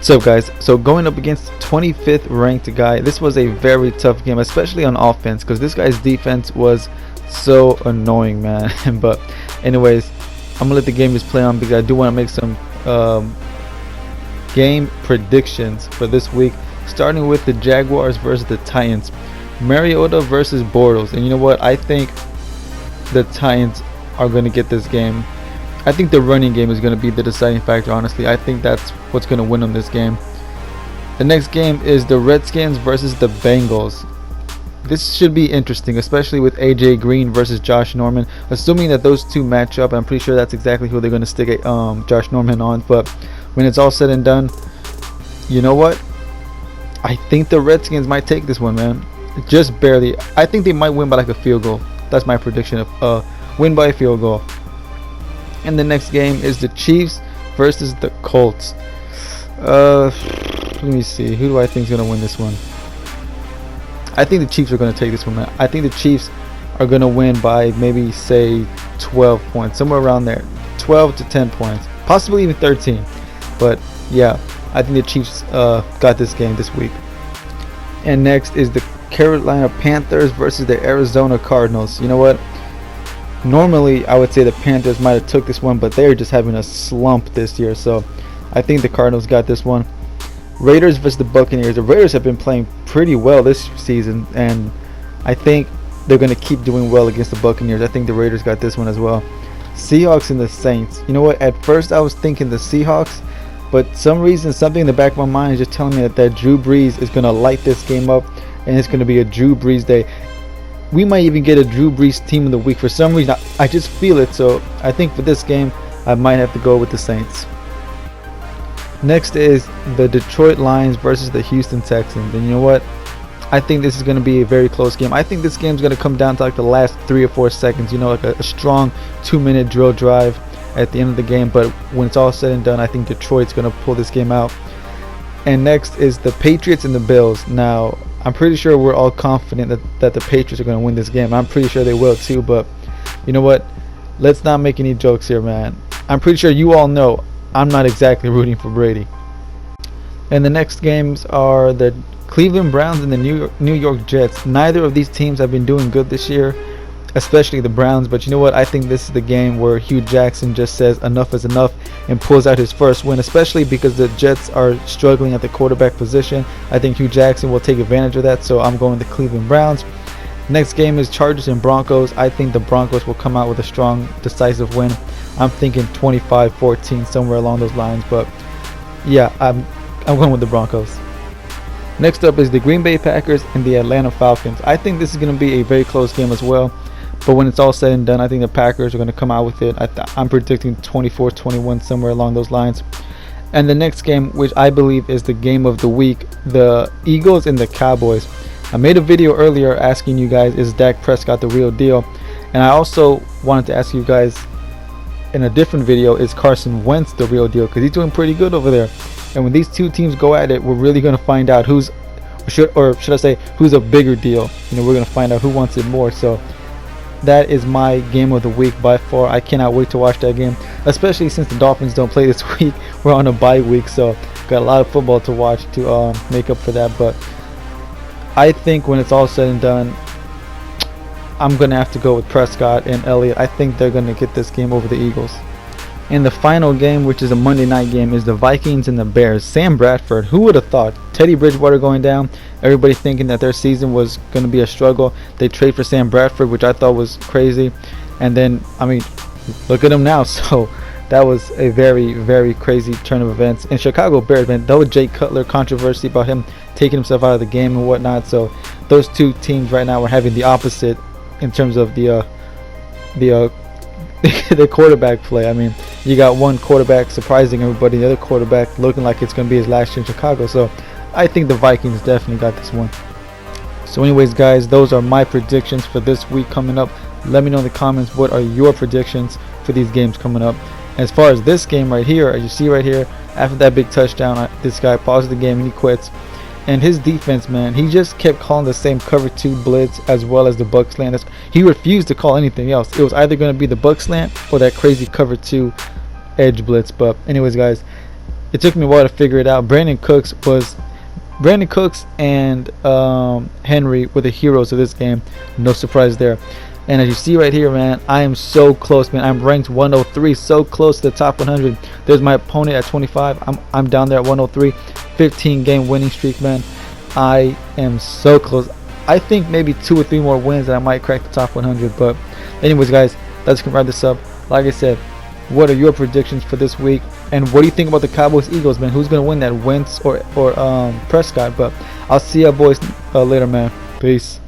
What's up, guys? So going up against 25th ranked guy, this was a very tough game, especially on offense, because this guy's defense was so annoying, man. But anyways, I'm gonna let the game just play on because I do want to make some game predictions for this week, starting with the Jaguars versus the Titans. Mariota versus Bortles, and you know what, I think the Titans are going to get this game. I think the running game is going to be the deciding factor, honestly. I think that's what's going to win them this game. The next game is the Redskins versus the Bengals. This should be interesting, especially with AJ Green versus Josh Norman. Assuming that those two match up, I'm pretty sure that's exactly who they're going to stick Josh Norman on. But when it's all said and done, you know what? I think the Redskins might take this one, man. Just barely. I think they might win by like a field goal. That's my prediction of win by a field goal. And the next game is the Chiefs versus the Colts. Let me see. Who do I think is going to win this one? I think the Chiefs are going to take this one, man. I think the Chiefs are going to win by maybe, say, 12 points. Somewhere around there. 12 to 10 points. Possibly even 13. But, yeah. I think the Chiefs got this game this week. And next is the Carolina Panthers versus the Arizona Cardinals. You know what? Normally, I would say the Panthers might have took this one, but they're just having a slump this year. So, I think the Cardinals got this one. Raiders versus the Buccaneers. The Raiders have been playing pretty well this season, and I think they're going to keep doing well against the Buccaneers. I think the Raiders got this one as well. Seahawks and the Saints. You know what? At first, I was thinking the Seahawks, but some reason, something in the back of my mind is just telling me that Drew Brees is going to light this game up, and it's going to be a Drew Brees day. We might even get a Drew Brees team of the week. For some reason, I just feel it. So I think for this game, I might have to go with the Saints. Next is the Detroit Lions versus the Houston Texans. And you know what? I think this is going to be a very close game. I think this game is going to come down to like the last 3 or 4 seconds. You know, like a strong 2-minute drill drive at the end of the game. But when it's all said and done, I think Detroit's going to pull this game out. And next is the Patriots and the Bills. Now, I'm pretty sure we're all confident that the Patriots are going to win this game. I'm pretty sure they will too, but you know what? Let's not make any jokes here, man. I'm pretty sure you all know I'm not exactly rooting for Brady. And the next games are the Cleveland Browns and the New York Jets. Neither of these teams have been doing good this year, especially the Browns, but you know what? I think this is the game where Hugh Jackson just says enough is enough and pulls out his first win, especially because the Jets are struggling at the quarterback position. I think Hugh Jackson will take advantage of that, so I'm going the Cleveland Browns. Next game is Chargers and Broncos. I think the Broncos will come out with a strong, decisive win. I'm thinking 25-14, somewhere along those lines, but yeah, I'm going with the Broncos. Next up is the Green Bay Packers and the Atlanta Falcons. I think this is going to be a very close game as well. But when it's all said and done, I think the Packers are going to come out with it. I'm predicting 24-21, somewhere along those lines. And the next game, which I believe is the game of the week, the Eagles and the Cowboys. I made a video earlier asking you guys, is Dak Prescott the real deal? And I also wanted to ask you guys in a different video, is Carson Wentz the real deal? Because he's doing pretty good over there. And when these two teams go at it, we're really going to find out who's a bigger deal. You know, we're going to find out who wants it more. So that is my game of the week by far. I cannot wait to watch that game, especially since the Dolphins don't play this week. We're on a bye week, so got a lot of football to watch to make up for that. But I think when it's all said and done, I'm going to have to go with Prescott and Elliott. I think they're going to get this game over the Eagles. And the final game, which is a Monday night game, is the Vikings and the Bears. Sam Bradford, who would have thought? Teddy Bridgewater going down, everybody thinking that their season was going to be a struggle. They trade for Sam Bradford, which I thought was crazy. And then, I mean, look at him now. So that was a very, very crazy turn of events. And Chicago Bears, man, that was Jay Cutler controversy about him taking himself out of the game and whatnot. So those two teams right now are having the opposite in terms of the quarterback play. I mean, you got one quarterback surprising everybody, the other quarterback looking like it's going to be his last year in Chicago. So I think the Vikings definitely got this one. So anyways, guys, those are my predictions for this week coming up. Let me know in the comments, what are your predictions for these games coming up. As far as this game right here, as you see right here, after that big touchdown, this guy pauses the game and he quits. And his defense, man, he just kept calling the same cover 2 blitz as well as the buck slant. He refused to call anything else. It was either going to be the buck slant or that crazy cover 2 edge blitz. But anyways, guys, it took me a while to figure it out. Brandon Cooks and Henry were the heroes of this game. No surprise there. And as you see right here, man, I am so close, man. I'm ranked 103, so close to the top 100. There's my opponent at 25. I'm down there at 103. 15 game winning streak, man. I am so close. I think maybe 2 or 3 more wins and I might crack the top 100. But anyways, guys, let's wrap this up. Like I said, what are your predictions for this week? And what do you think about the Cowboys-Eagles, man? Who's going to win that, Wentz or Prescott? But I'll see you boys later, man. Peace.